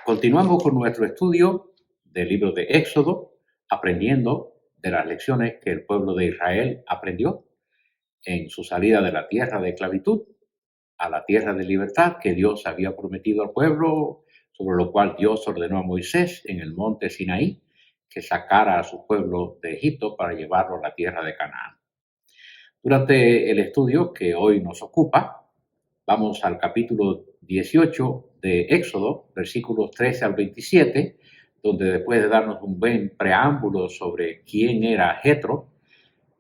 Continuamos con nuestro estudio del libro de Éxodo, aprendiendo de las lecciones que el pueblo de Israel aprendió en su salida de la tierra de esclavitud a la tierra de libertad que Dios había prometido al pueblo, sobre lo cual Dios ordenó a Moisés en el monte Sinaí que sacara a su pueblo de Egipto para llevarlo a la tierra de Canaán. Durante el estudio que hoy nos ocupa, vamos al capítulo 18 de Éxodo, versículos 13 al 27, donde después de darnos un buen preámbulo sobre quién era Jetro,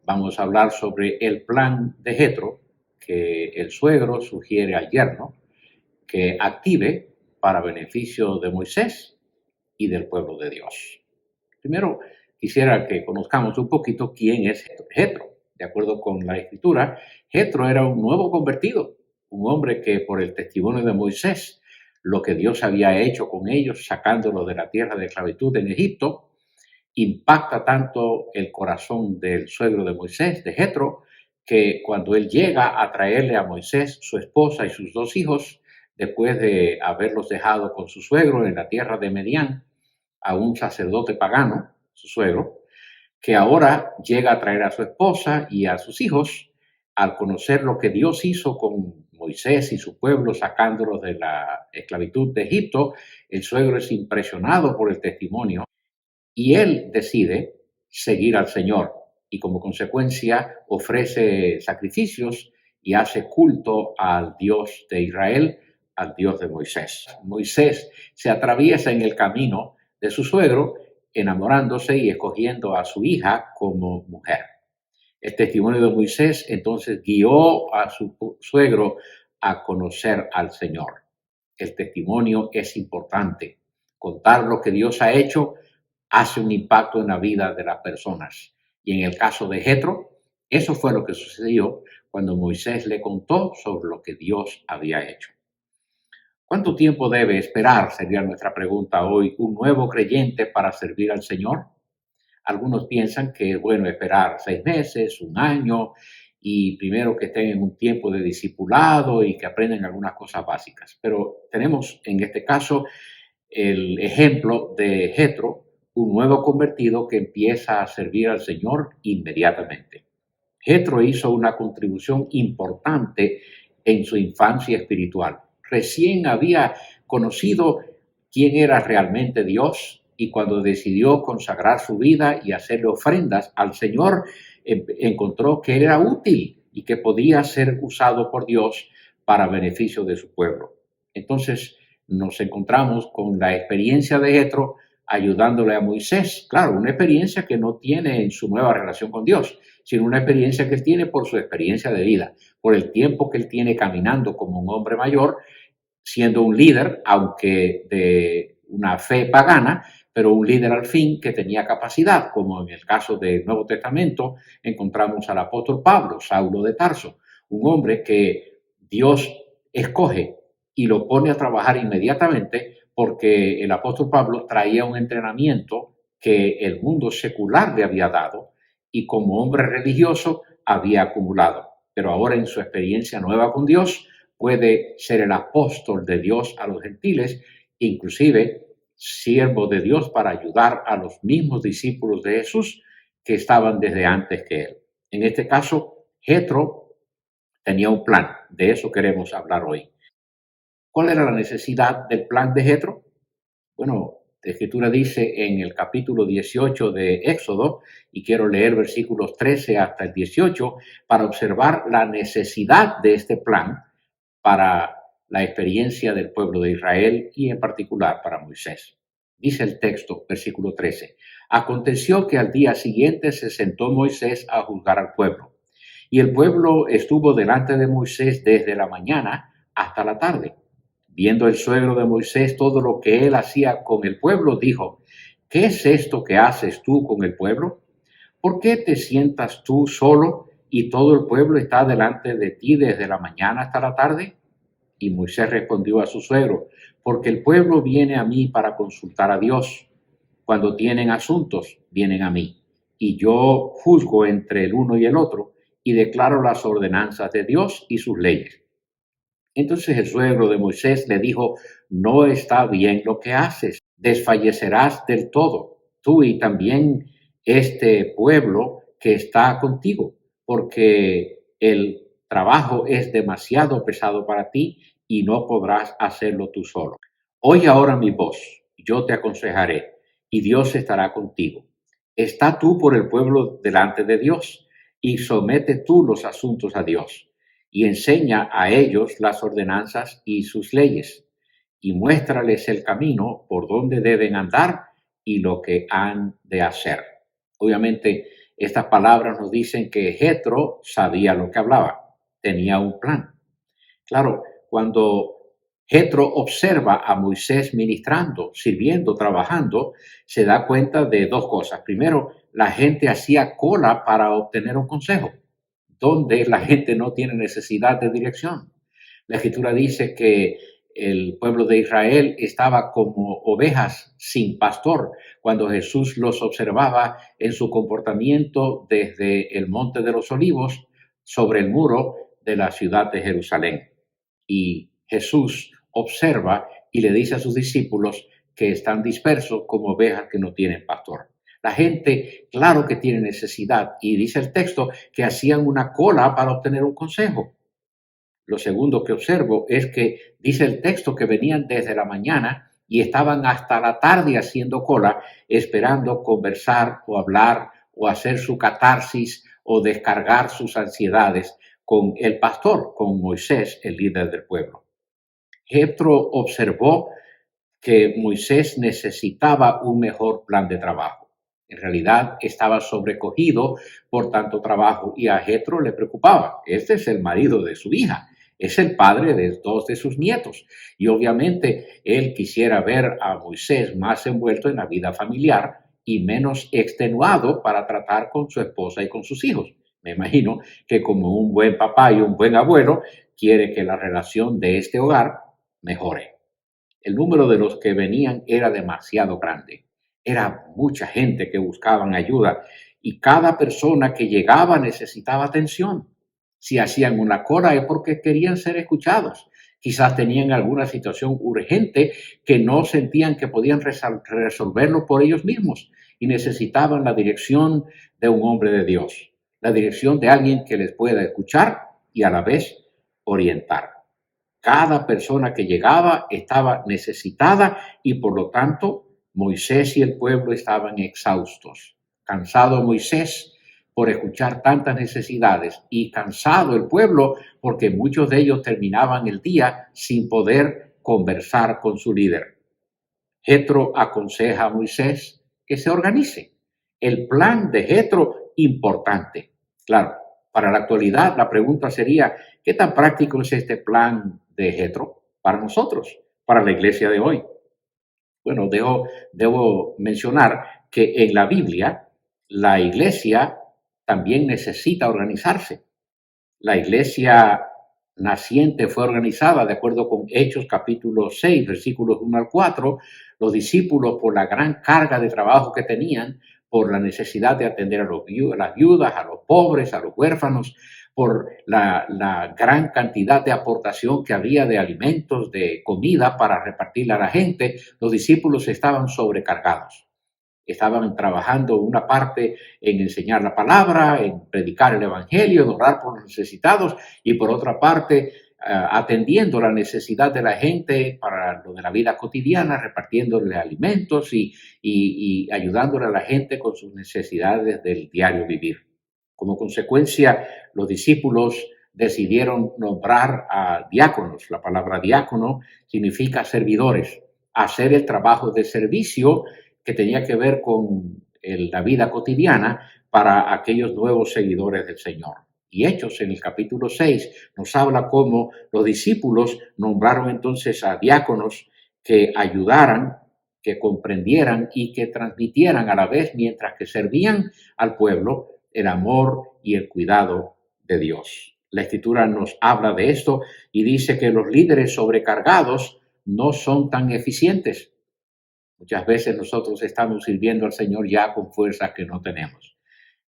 vamos a hablar sobre el plan de Jetro que el suegro sugiere al yerno que active para beneficio de Moisés y del pueblo de Dios. Primero, quisiera que conozcamos un poquito quién es Jetro. De acuerdo con la Escritura, Jetro era un nuevo convertido, un hombre que por el testimonio de Moisés, lo que Dios había hecho con ellos, sacándolos de la tierra de esclavitud en Egipto, impacta tanto el corazón del suegro de Moisés, de Jetro, que cuando él llega a traerle a Moisés, su esposa y sus dos hijos, después de haberlos dejado con su suegro en la tierra de Medián, a un sacerdote pagano, su suegro, que ahora llega a traer a su esposa y a sus hijos, al conocer lo que Dios hizo con Moisés y su pueblo sacándolos de la esclavitud de Egipto, el suegro es impresionado por el testimonio y él decide seguir al Señor y como consecuencia ofrece sacrificios y hace culto al Dios de Israel, al Dios de Moisés. Moisés se atraviesa en el camino de su suegro, enamorándose y escogiendo a su hija como mujer. El testimonio de Moisés entonces guió a su suegro a conocer al Señor. El testimonio es importante. Contar lo que Dios ha hecho hace un impacto en la vida de las personas. Y en el caso de Jetro, eso fue lo que sucedió cuando Moisés le contó sobre lo que Dios había hecho. ¿Cuánto tiempo debe esperar, sería nuestra pregunta hoy, un nuevo creyente para servir al Señor? Algunos piensan que es bueno esperar 6 meses, un año, y primero que estén en un tiempo de discipulado y que aprendan algunas cosas básicas. Pero tenemos en este caso el ejemplo de Jetro, un nuevo convertido que empieza a servir al Señor inmediatamente. Jetro hizo una contribución importante en su infancia espiritual. Recién había conocido quién era realmente Dios y cuando decidió consagrar su vida y hacerle ofrendas al Señor, encontró que era útil y que podía ser usado por Dios para beneficio de su pueblo. Entonces nos encontramos con la experiencia de Jetro ayudándole a Moisés. Claro, una experiencia que no tiene en su nueva relación con Dios, sino una experiencia que él tiene por su experiencia de vida, por el tiempo que él tiene caminando como un hombre mayor, siendo un líder, aunque de una fe pagana, pero un líder al fin que tenía capacidad, como en el caso del Nuevo Testamento encontramos al apóstol Pablo, Saulo de Tarso, un hombre que Dios escoge y lo pone a trabajar inmediatamente porque el apóstol Pablo traía un entrenamiento que el mundo secular le había dado y como hombre religioso había acumulado. Pero ahora en su experiencia nueva con Dios puede ser el apóstol de Dios a los gentiles, inclusive siervo de Dios para ayudar a los mismos discípulos de Jesús que estaban desde antes que él. En este caso, Jetro tenía un plan. De eso queremos hablar hoy. ¿Cuál era la necesidad del plan de Jetro? Bueno, la Escritura dice en el capítulo 18 de Éxodo, y quiero leer versículos 13 hasta el 18, para observar la necesidad de este plan para la experiencia del pueblo de Israel y en particular para Moisés. Dice el texto, versículo 13, aconteció que al día siguiente se sentó Moisés a juzgar al pueblo, y el pueblo estuvo delante de Moisés desde la mañana hasta la tarde. Viendo el suegro de Moisés todo lo que él hacía con el pueblo, dijo, ¿qué es esto que haces tú con el pueblo? ¿Por qué te sientas tú solo y todo el pueblo está delante de ti desde la mañana hasta la tarde? Y Moisés respondió a su suegro, porque el pueblo viene a mí para consultar a Dios. Cuando tienen asuntos, vienen a mí. Y yo juzgo entre el uno y el otro y declaro las ordenanzas de Dios y sus leyes. Entonces el suegro de Moisés le dijo: no está bien lo que haces, desfallecerás del todo, tú y también este pueblo que está contigo, porque el trabajo es demasiado pesado para ti y no podrás hacerlo tú solo. Oye ahora mi voz, yo te aconsejaré, y Dios estará contigo. Está tú por el pueblo delante de Dios, y somete tú los asuntos a Dios, y enseña a ellos las ordenanzas y sus leyes, y muéstrales el camino por donde deben andar y lo que han de hacer. Obviamente, estas palabras nos dicen que Jetro sabía lo que hablaba, tenía un plan. Claro, cuando Jetro observa a Moisés ministrando, sirviendo, trabajando, se da cuenta de dos cosas. Primero, la gente hacía cola para obtener un consejo, donde la gente no tiene necesidad de dirección. La Escritura dice que el pueblo de Israel estaba como ovejas sin pastor cuando Jesús los observaba en su comportamiento desde el Monte de los Olivos sobre el muro de la ciudad de Jerusalén. Y Jesús observa y le dice a sus discípulos que están dispersos como ovejas que no tienen pastor. La gente, claro que tiene necesidad, y dice el texto que hacían una cola para obtener un consejo. Lo segundo que observo es que dice el texto que venían desde la mañana y estaban hasta la tarde haciendo cola, esperando conversar o hablar o hacer su catarsis o descargar sus ansiedades con el pastor, con Moisés, el líder del pueblo. Jetro observó que Moisés necesitaba un mejor plan de trabajo. En realidad estaba sobrecogido por tanto trabajo y a Jetro le preocupaba. Este es el marido de su hija, es el padre de dos de sus nietos y obviamente él quisiera ver a Moisés más envuelto en la vida familiar y menos extenuado para tratar con su esposa y con sus hijos. Me imagino que como un buen papá y un buen abuelo quiere que la relación de este hogar mejore. El número de los que venían era demasiado grande. Era mucha gente que buscaban ayuda y cada persona que llegaba necesitaba atención. Si hacían una cola es porque querían ser escuchados. Quizás tenían alguna situación urgente que no sentían que podían resolverlo por ellos mismos y necesitaban la dirección de un hombre de Dios, la dirección de alguien que les pueda escuchar y a la vez orientar. Cada persona que llegaba estaba necesitada y por lo tanto Moisés y el pueblo estaban exhaustos. Cansado Moisés por escuchar tantas necesidades y cansado el pueblo porque muchos de ellos terminaban el día sin poder conversar con su líder. Jetro aconseja a Moisés que se organice. El plan de Jetro, importante. Claro, para la actualidad la pregunta sería, ¿qué tan práctico es este plan de Jetro para nosotros, para la iglesia de hoy? Bueno, debo mencionar que en la Biblia la iglesia también necesita organizarse. La iglesia naciente fue organizada de acuerdo con Hechos capítulo 6, versículos 1 al 4. Los discípulos, por la gran carga de trabajo que tenían, por la necesidad de atender a las viudas, a los pobres, a los huérfanos, por la gran cantidad de aportación que había de alimentos, de comida para repartirle a la gente, los discípulos estaban sobrecargados. Estaban trabajando una parte en enseñar la palabra, en predicar el evangelio, en orar por los necesitados y por otra parte atendiendo la necesidad de la gente para lo de la vida cotidiana, repartiéndole alimentos y ayudándole a la gente con sus necesidades del diario vivir. Como consecuencia, los discípulos decidieron nombrar a diáconos. La palabra diácono significa servidores, hacer el trabajo de servicio que tenía que ver con la vida cotidiana para aquellos nuevos seguidores del Señor. Y Hechos en el capítulo 6 nos habla cómo los discípulos nombraron entonces a diáconos que ayudaran, que comprendieran y que transmitieran a la vez mientras que servían al pueblo el amor y el cuidado de Dios. La Escritura nos habla de esto y dice que los líderes sobrecargados no son tan eficientes. Muchas veces nosotros estamos sirviendo al Señor ya con fuerzas que no tenemos,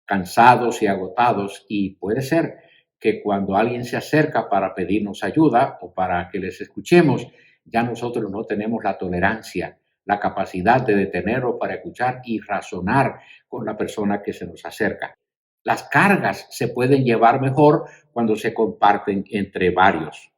cansados y agotados, y puede ser que cuando alguien se acerca para pedirnos ayuda o para que les escuchemos, ya nosotros no tenemos la tolerancia, la capacidad de detenerlo para escuchar y razonar con la persona que se nos acerca. Las cargas se pueden llevar mejor cuando se comparten entre varios.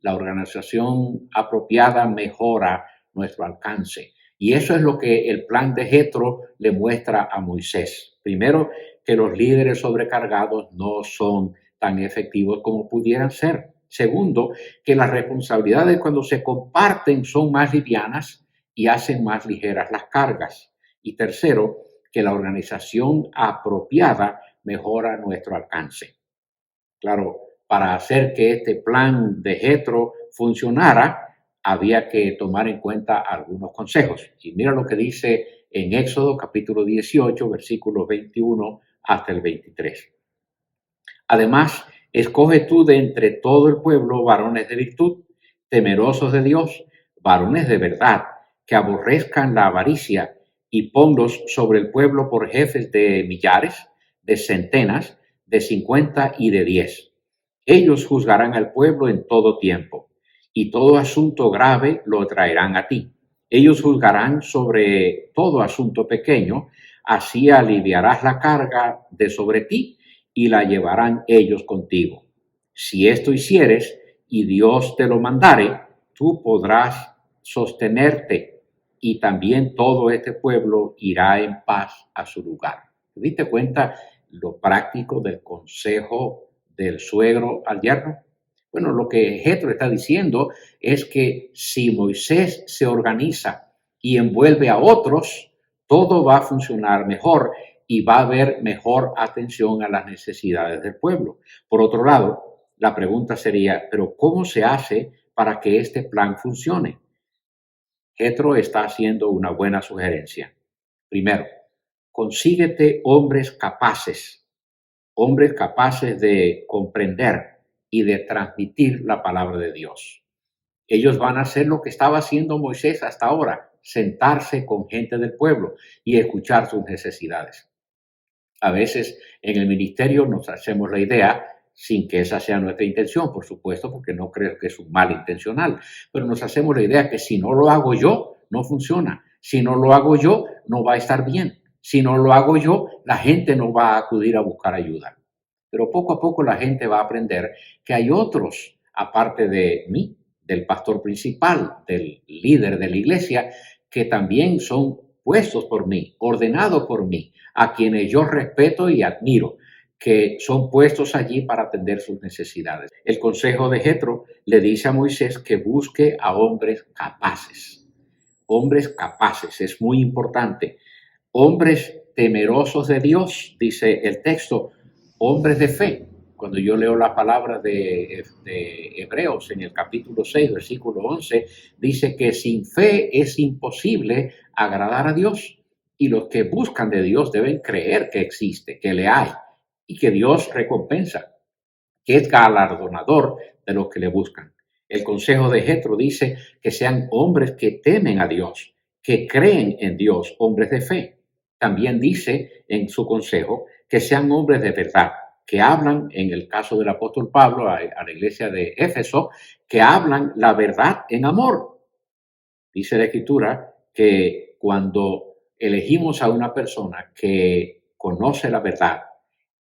La organización apropiada mejora nuestro alcance. Y eso es lo que el plan de Jetro le muestra a Moisés. Primero, que los líderes sobrecargados no son tan efectivos como pudieran ser. Segundo, que las responsabilidades cuando se comparten son más livianas y hacen más ligeras las cargas. Y tercero, que la organización apropiada mejora nuestro alcance. Claro, para hacer que este plan de Jetro funcionara, había que tomar en cuenta algunos consejos. Y mira lo que dice en Éxodo capítulo 18, versículos 21 hasta el 23. Además, escoge tú de entre todo el pueblo varones de virtud, temerosos de Dios, varones de verdad, que aborrezcan la avaricia, y ponlos sobre el pueblo por jefes de millares, de centenas, de 50 y de 10. Ellos juzgarán al pueblo en todo tiempo, y todo asunto grave lo traerán a ti. Ellos juzgarán sobre todo asunto pequeño, así aliviarás la carga de sobre ti y la llevarán ellos contigo. Si esto hicieres y Dios te lo mandare, tú podrás sostenerte y también todo este pueblo irá en paz a su lugar. ¿Te diste cuenta lo práctico del consejo del suegro al yerno? Bueno, lo que Jetro está diciendo es que si Moisés se organiza y envuelve a otros, todo va a funcionar mejor y va a haber mejor atención a las necesidades del pueblo. Por otro lado, la pregunta sería, ¿pero cómo se hace para que este plan funcione? Jetro está haciendo una buena sugerencia. Primero, consíguete hombres capaces de comprender y de transmitir la palabra de Dios. Ellos van a hacer lo que estaba haciendo Moisés hasta ahora, sentarse con gente del pueblo y escuchar sus necesidades. A veces en el ministerio nos hacemos la idea, sin que esa sea nuestra intención, por supuesto, porque no creo que es un mal intencional, pero nos hacemos la idea que si no lo hago yo, no funciona. Si no lo hago yo, no va a estar bien. Si no lo hago yo, la gente no va a acudir a buscar ayuda. Pero poco a poco la gente va a aprender que hay otros, aparte de mí, del pastor principal, del líder de la iglesia, que también son puestos por mí, ordenados por mí, a quienes yo respeto y admiro, que son puestos allí para atender sus necesidades. El consejo de Jetro le dice a Moisés que busque a hombres capaces. Hombres capaces, es muy importante. Hombres temerosos de Dios, dice el texto, hombres de fe. Cuando yo leo la palabra de Hebreos en el capítulo 6, versículo 11, dice que sin fe es imposible agradar a Dios. Y los que buscan de Dios deben creer que existe, que le hay y que Dios recompensa, que es galardonador de los que le buscan. El consejo de Jetro dice que sean hombres que temen a Dios, que creen en Dios, hombres de fe. También dice en su consejo que sean hombres de verdad, que hablan, en el caso del apóstol Pablo a la iglesia de Éfeso, que hablan la verdad en amor. Dice la Escritura que cuando elegimos a una persona que conoce la verdad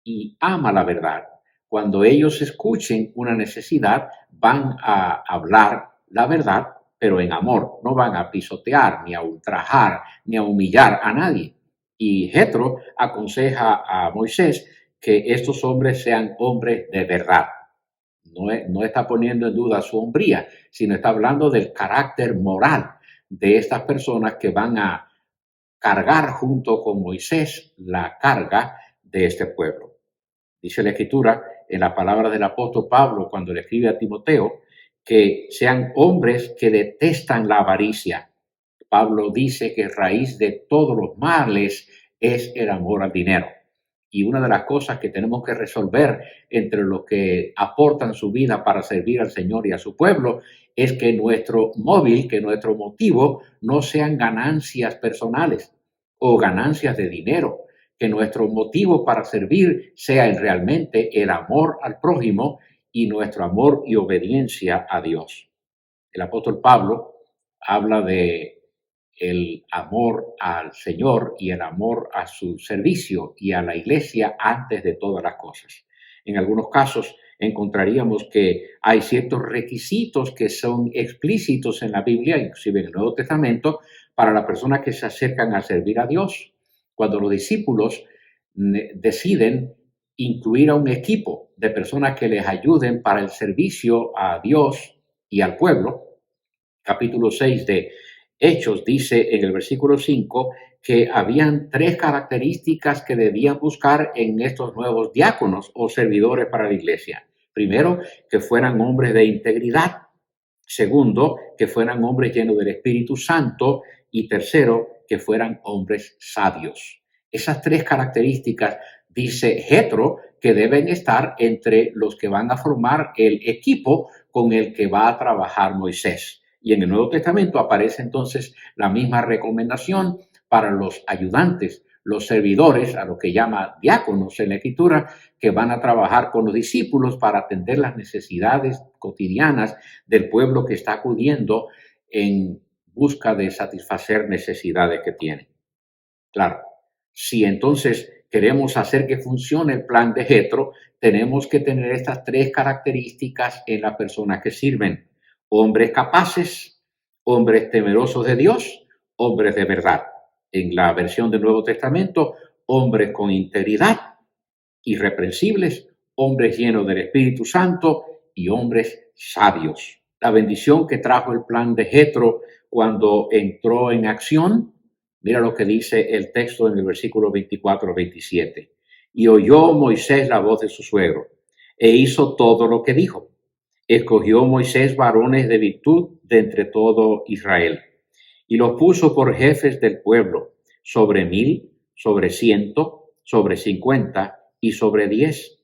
y ama la verdad, cuando ellos escuchen una necesidad, van a hablar la verdad, pero en amor. No van a pisotear, ni a ultrajar, ni a humillar a nadie. Y Jetro aconseja a Moisés que estos hombres sean hombres de verdad. No está poniendo en duda su hombría, sino está hablando del carácter moral de estas personas que van a cargar junto con Moisés la carga de este pueblo. Dice la Escritura en la palabra del apóstol Pablo cuando le escribe a Timoteo que sean hombres que detestan la avaricia. Pablo dice que raíz de todos los males es el amor al dinero. Y una de las cosas que tenemos que resolver entre los que aportan su vida para servir al Señor y a su pueblo es que nuestro móvil, que nuestro motivo no sean ganancias personales o ganancias de dinero, que nuestro motivo para servir sea realmente el amor al prójimo y nuestro amor y obediencia a Dios. El apóstol Pablo habla de el amor al Señor y el amor a su servicio y a la iglesia antes de todas las cosas. En algunos casos encontraríamos que hay ciertos requisitos que son explícitos en la Biblia, inclusive en el Nuevo Testamento, para las personas que se acercan a servir a Dios. Cuando los discípulos deciden incluir a un equipo de personas que les ayuden para el servicio a Dios y al pueblo, capítulo 6 de Hechos dice en el versículo 5 que habían 3 características que debían buscar en estos nuevos diáconos o servidores para la iglesia. Primero, que fueran hombres de integridad. Segundo, que fueran hombres llenos del Espíritu Santo. Y tercero, que fueran hombres sabios. Esas 3 características dice Jetro que deben estar entre los que van a formar el equipo con el que va a trabajar Moisés. Y en el Nuevo Testamento aparece entonces la misma recomendación para los ayudantes, los servidores, a lo que llama diáconos en la Escritura, que van a trabajar con los discípulos para atender las necesidades cotidianas del pueblo que está acudiendo en busca de satisfacer necesidades que tienen. Claro, si entonces queremos hacer que funcione el plan de Jetro, tenemos que tener estas 3 características en las personas que sirven. Hombres capaces, hombres temerosos de Dios, hombres de verdad. En la versión del Nuevo Testamento, hombres con integridad, irreprensibles, hombres llenos del Espíritu Santo y hombres sabios. La bendición que trajo el plan de Jetro cuando entró en acción, mira lo que dice el texto en el versículo 24-27. Y oyó Moisés la voz de su suegro e hizo todo lo que dijo. Escogió Moisés varones de virtud de entre todo Israel y los puso por jefes del pueblo, sobre 1000, sobre 100, sobre 50 y sobre 10.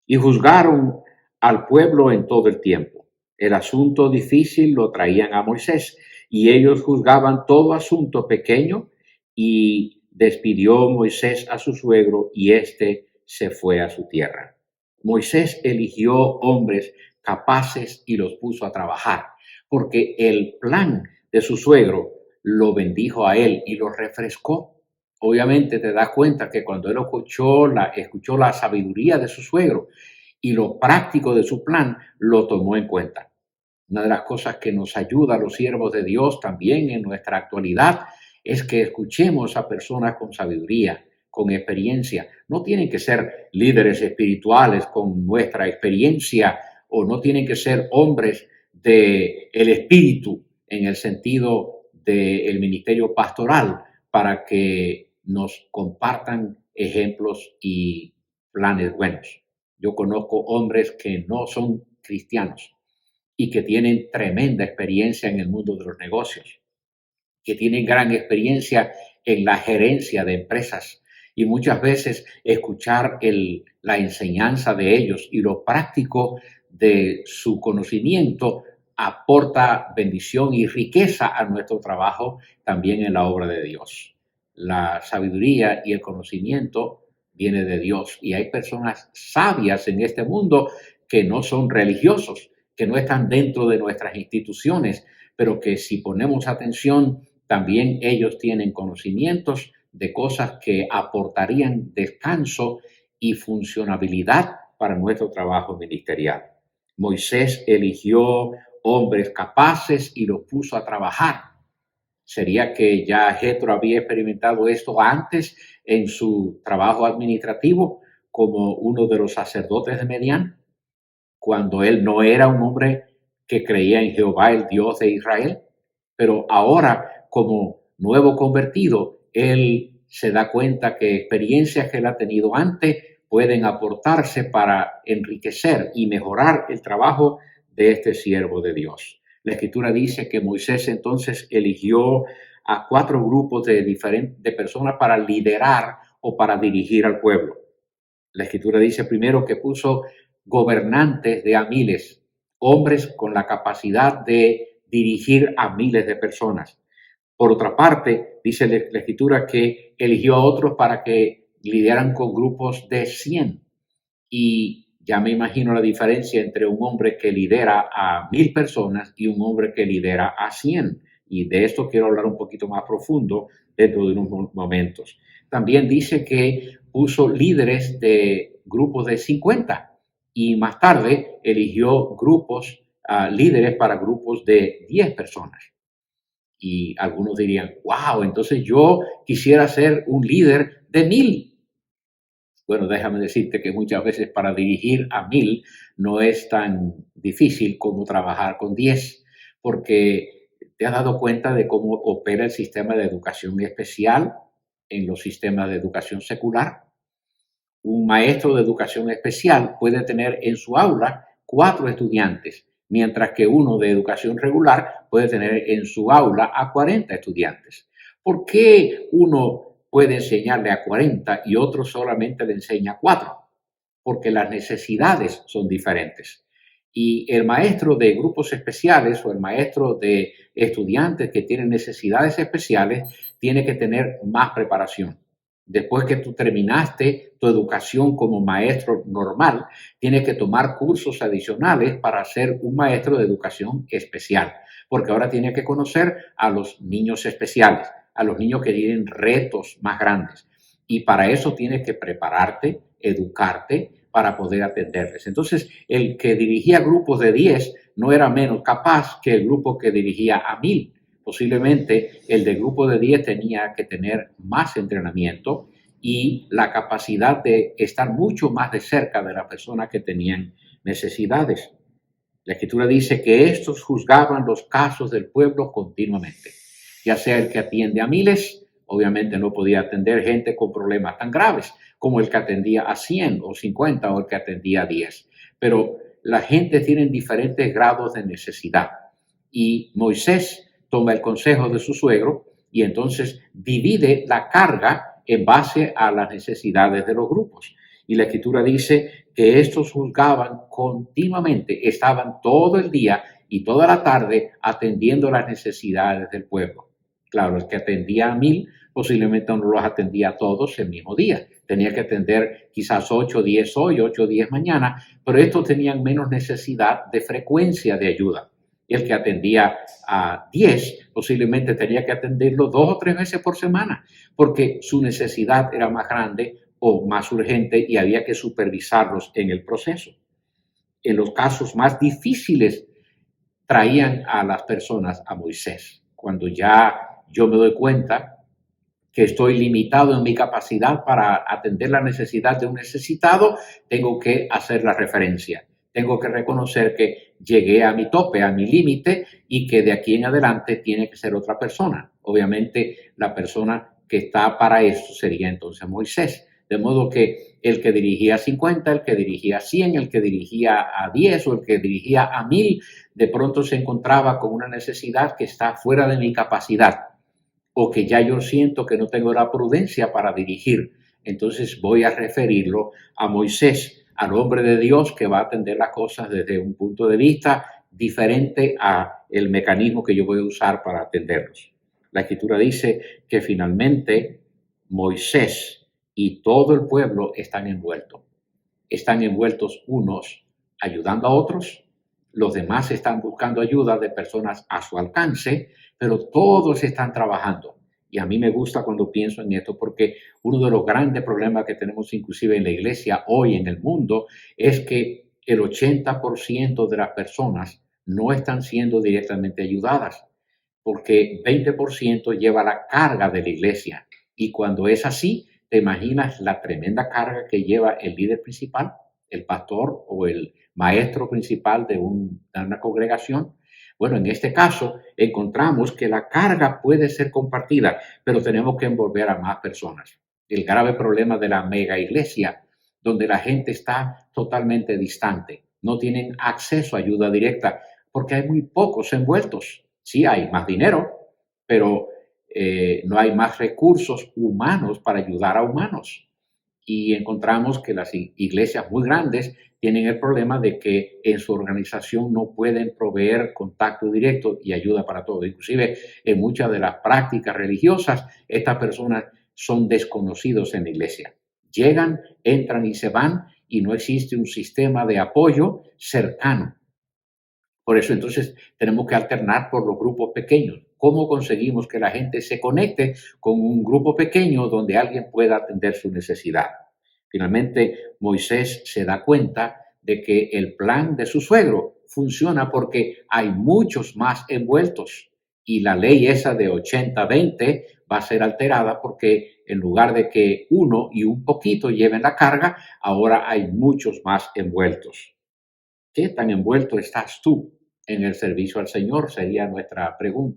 Y juzgaron al pueblo en todo el tiempo. El asunto difícil lo traían a Moisés y ellos juzgaban todo asunto pequeño. Y despidió Moisés a su suegro y éste se fue a su tierra. Moisés eligió hombres capaces y los puso a trabajar, porque el plan de su suegro lo bendijo a él y lo refrescó. Obviamente te das cuenta que cuando él escuchó la sabiduría de su suegro y lo práctico de su plan, lo tomó en cuenta. Una de las cosas que nos ayuda a los siervos de Dios también en nuestra actualidad es que escuchemos a personas con sabiduría, con experiencia. No tienen que ser líderes espirituales con nuestra experiencia o no tienen que ser hombres del espíritu en el sentido del ministerio pastoral para que nos compartan ejemplos y planes buenos. Yo conozco hombres que no son cristianos y que tienen tremenda experiencia en el mundo de los negocios, que tienen gran experiencia en la gerencia de empresas y muchas veces escuchar la enseñanza de ellos y lo práctico de su conocimiento aporta bendición y riqueza a nuestro trabajo también en la obra de Dios. La sabiduría y el conocimiento viene de Dios y hay personas sabias en este mundo que no son religiosos, que no están dentro de nuestras instituciones, pero que si ponemos atención, también ellos tienen conocimientos de cosas que aportarían descanso y funcionabilidad para nuestro trabajo ministerial. Moisés eligió hombres capaces y los puso a trabajar. ¿Sería que ya Jetro había experimentado esto antes en su trabajo administrativo como uno de los sacerdotes de Medián, cuando él no era un hombre que creía en Jehová, el Dios de Israel? Pero ahora, como nuevo convertido, él se da cuenta que experiencias que él ha tenido antes pueden aportarse para enriquecer y mejorar el trabajo de este siervo de Dios. La Escritura dice que Moisés entonces eligió a 4 grupos de personas para liderar o para dirigir al pueblo. La Escritura dice primero que puso gobernantes de a miles, hombres con la capacidad de dirigir a miles de personas. Por otra parte, dice la Escritura que eligió a otros para que lideran con grupos de 100 y ya me imagino la diferencia entre un hombre que lidera a 1000 personas y un hombre que lidera a 100. Y de esto quiero hablar un poquito más profundo dentro de unos momentos. También dice que puso líderes de grupos de 50 y más tarde eligió grupos, líderes para grupos de 10 personas. Y algunos dirían, wow, entonces yo quisiera ser un líder de 1000. Bueno, déjame decirte que muchas veces para dirigir a 1000 no es tan difícil como trabajar con 10, porque te has dado cuenta de cómo opera el sistema de educación especial en los sistemas de educación secular. Un maestro de educación especial puede tener en su aula 4 estudiantes, mientras que uno de educación regular puede tener en su aula a 40 estudiantes. ¿Por qué uno puede enseñarle a 40 y otro solamente le enseña a 4? Porque las necesidades son diferentes. Y el maestro de grupos especiales o el maestro de estudiantes que tienen necesidades especiales tiene que tener más preparación. Después que tú terminaste tu educación como maestro normal, tienes que tomar cursos adicionales para ser un maestro de educación especial, porque ahora tienes que conocer a los niños especiales, a los niños que tienen retos más grandes. Y para eso tienes que prepararte, educarte para poder atenderles. Entonces, el que dirigía grupos de 10 no era menos capaz que el grupo que dirigía a 1000. Posiblemente el del grupo de 10 tenía que tener más entrenamiento y la capacidad de estar mucho más de cerca de las personas que tenían necesidades. La Escritura dice que estos juzgaban los casos del pueblo continuamente, ya sea el que atiende a miles, obviamente no podía atender gente con problemas tan graves como el que atendía a 100 o 50 o el que atendía a 10. Pero la gente tiene diferentes grados de necesidad y Moisés toma el consejo de su suegro y entonces divide la carga en base a las necesidades de los grupos. Y la Escritura dice que estos juzgaban continuamente, estaban todo el día y toda la tarde atendiendo las necesidades del pueblo. Claro, el que atendía a 1000 posiblemente no los atendía a todos el mismo día. Tenía que atender quizás 8 o 10 hoy, 8 o 10 mañana, pero estos tenían menos necesidad de frecuencia de ayuda. Y el que atendía a 10 posiblemente tenía que atenderlo 2 o 3 veces por semana, porque su necesidad era más grande o más urgente y había que supervisarlos en el proceso. En los casos más difíciles traían a las personas a Moisés. Cuando ya yo me doy cuenta que estoy limitado en mi capacidad para atender la necesidad de un necesitado, tengo que hacer la referencia. Tengo que reconocer que llegué a mi tope, a mi límite y que de aquí en adelante tiene que ser otra persona. Obviamente la persona que está para esto sería entonces Moisés. De modo que el que dirigía a 50, el que dirigía a 100, el que dirigía a 10 o el que dirigía a 1000, de pronto se encontraba con una necesidad que está fuera de mi capacidad o que ya yo siento que no tengo la prudencia para dirigir. Entonces voy a referirlo a Moisés, al hombre de Dios que va a atender las cosas desde un punto de vista diferente a el mecanismo que yo voy a usar para atenderlos. La Escritura dice que finalmente Moisés y todo el pueblo están envueltos. Están envueltos unos ayudando a otros, los demás están buscando ayuda de personas a su alcance, pero todos están trabajando. Y a mí me gusta cuando pienso en esto porque uno de los grandes problemas que tenemos inclusive en la iglesia hoy en el mundo es que el 80% de las personas no están siendo directamente ayudadas porque 20% lleva la carga de la iglesia. Y cuando es así, ¿te imaginas la tremenda carga que lleva el líder principal, el pastor o el maestro principal de una congregación? Bueno, en este caso encontramos que la carga puede ser compartida, pero tenemos que envolver a más personas. El grave problema de la mega iglesia, donde la gente está totalmente distante, no tienen acceso a ayuda directa, porque hay muy pocos envueltos. Sí hay más dinero, pero no hay más recursos humanos para ayudar a humanos. Y encontramos que las iglesias muy grandes tienen el problema de que en su organización no pueden proveer contacto directo y ayuda para todo. Inclusive en muchas de las prácticas religiosas, estas personas son desconocidos en la iglesia. Llegan, entran y se van y no existe un sistema de apoyo cercano. Por eso entonces tenemos que alternar por los grupos pequeños. ¿Cómo conseguimos que la gente se conecte con un grupo pequeño donde alguien pueda atender su necesidad? Finalmente, Moisés se da cuenta de que el plan de su suegro funciona porque hay muchos más envueltos y la ley esa de 80-20 va a ser alterada porque en lugar de que uno y un poquito lleven la carga, ahora hay muchos más envueltos. ¿Qué tan envuelto estás tú en el servicio al Señor? Sería nuestra pregunta.